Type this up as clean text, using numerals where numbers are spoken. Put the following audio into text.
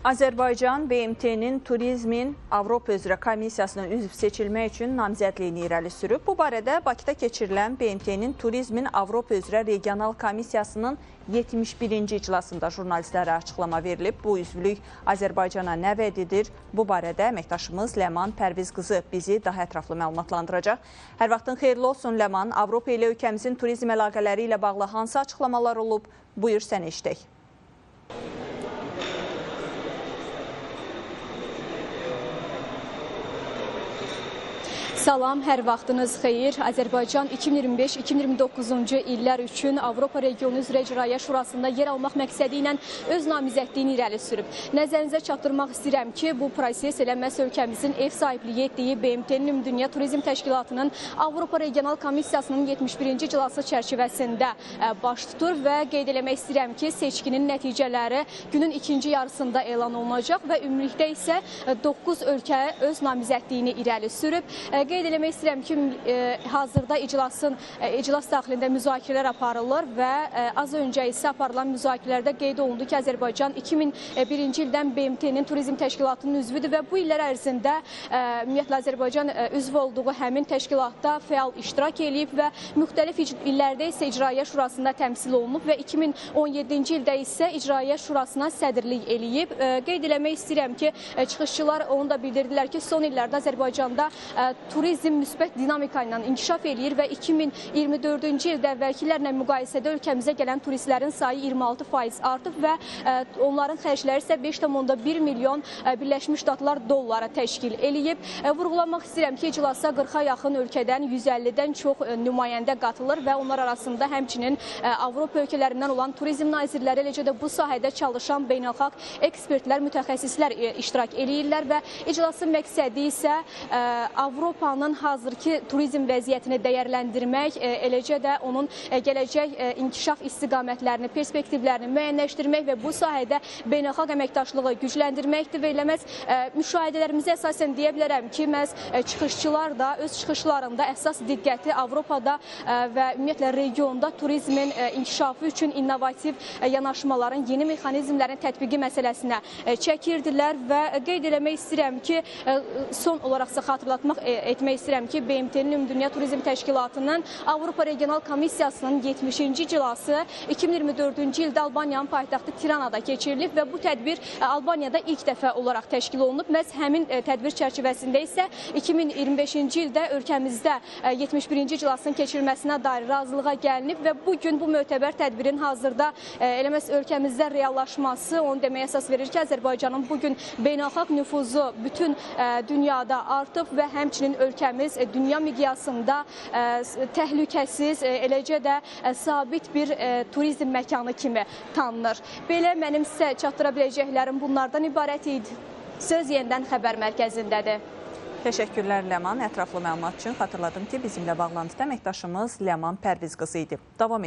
Azərbaycan BMT-nin Turizmin Avropa üzrə komissiyasına üzv seçilmək üçün namizədliyini irəli sürüb. Bu barədə Bakıda keçirilən BMT-nin Turizmin Avropa üzrə regional komissiyasının 71-ci iclasında jurnalistlərə açıqlama verilib. Bu üzvlük Azərbaycana nə vəd edir? Bu barədə əməkdaşımız Ləman Pərviz qızı bizi daha ətraflı məlumatlandıracaq. Hər vaxtın xeyirli olsun Ləman. Avropa ilə ölkəmizin turizm əlaqələri ilə bağlı hansı açıqlamalar olub? Buyur səni eşidək. Salam, hər vaxtınız xeyir. Azərbaycan 2025-2029-cu illər üçün Avropa Regionu üzrə İcraiyyə Şurasında yer almaq məqsədi ilə öz namizədliyini irəli sürüb. Nəzərinizə çatdırmaq istəyirəm ki, bu proses elə məhz ölkəmizin ev sahibliyi etdiyi BMT-nin Ümumdünya Turizm Təşkilatının Avropa Regional Komissiyasının 71-ci iclası çərçivəsində baş tutur və qeyd eləmək istəyirəm ki, seçkinin nəticələri günün ikinci yarısında elan olunacaq və ümumilikdə isə 9 ölkə öz namizədliyini irəli sürüb. Qeyd eləmək istəyirəm ki, hazırda iclas daxilində müzakirələr aparılır və az öncə isə aparılan müzakirələrdə qeyd olundu ki, Azərbaycan 2001-ci ildən BMT-nin Turizm Təşkilatının üzvüdür və bu illər ərzində ümumiyyətlə Azərbaycan üzv olduğu həmin təşkilatda fəal iştirak edib və müxtəlif illərdə isə İcraiyyə Şurasında təmsil olunub və 2017-ci ildə isə İcraiyyə Şurasına sədrlik eləyib. Qeyd eləmək istəyirəm ki, çıxışçılar onu da bildirdilər ki, son illərdə Azərbaycanda turizm müsbət dinamika ilə inkişaf eləyir və 2024-cü ildə əvvəlkilərlə müqayisədə ölkəmizə gələn turistlərin sayı 26% artıb və onların xərcləri isə 5,1 milyon Birləşmiş Ştatlar dollara təşkil eləyib. Vurğulamaq istəyirəm ki, iclasa 40-a yaxın ölkədən 150-dən çox nümayəndə qatılır və onlar arasında həmçinin Avropa ölkələrindən olan turizm nazirləri, eləcə də bu sahədə çalışan beynəlxalq ekspertlər, mütəxəssislər iştirak eləyirlər və iclasın məqsədi isə Avropanın hazırki turizm vəziyyətini dəyərləndirmək, eləcə də onun gələcək inkişaf istiqamətlərini, perspektivlərini müəyyənləşdirmək və bu sahədə beynəlxalq əməkdaşlığı gücləndirməkdir və eləməz müşahidələrimizə əsasən deyə bilərəm ki, məhz çıxışçılar da öz çıxışlarında əsas diqqəti Avropada və ümumiyyətlə regionda turizmin inkişafı üçün innovativ yanaşmaların, yeni mexanizmlərin tətbiqi məsələsinə çəkirdilər və qeyd eləmək istəyirəm ki, son olaraqsa xatırlatmaq etmək istəyirəm ki, BMT-nin Ümumdünya Turizm Təşkilatının Avropa Regional Komissiyasının 70-ci iclası 2024-cü ildə Albaniyanın paytaxtı Tiranada keçirilib və bu tədbir Albaniyada ilk dəfə olaraq təşkil olunub. Məhz həmin tədbir çərçivəsində isə 2025-ci ildə ölkəmizdə 71-ci iclasının keçirilməsinə dair razılığa gəlinib və bugün bu mötəbər tədbirin hazırda eləməz ölkəmizdə reallaşması onu deməyə əsas verir ki, Azərbaycanın bugün beynəlxalq nüfuzu bütün dünyada artıb və həmçinin ölkəmiz dünya miqyasında təhlükəsiz, eləcə də sabit bir turizm məkanı kimi tanınır. Belə mənim sizə çatdıra biləcəklərim bunlardan ibarət idi. Söz yenidən xəbər mərkəzindədir. Təşəkkürlər Ləman. Ətraflı məlumat üçün xatırladım ki, bizimlə bağlantıda əməkdaşımız Ləman Pərviz qızı idi. Davam edir.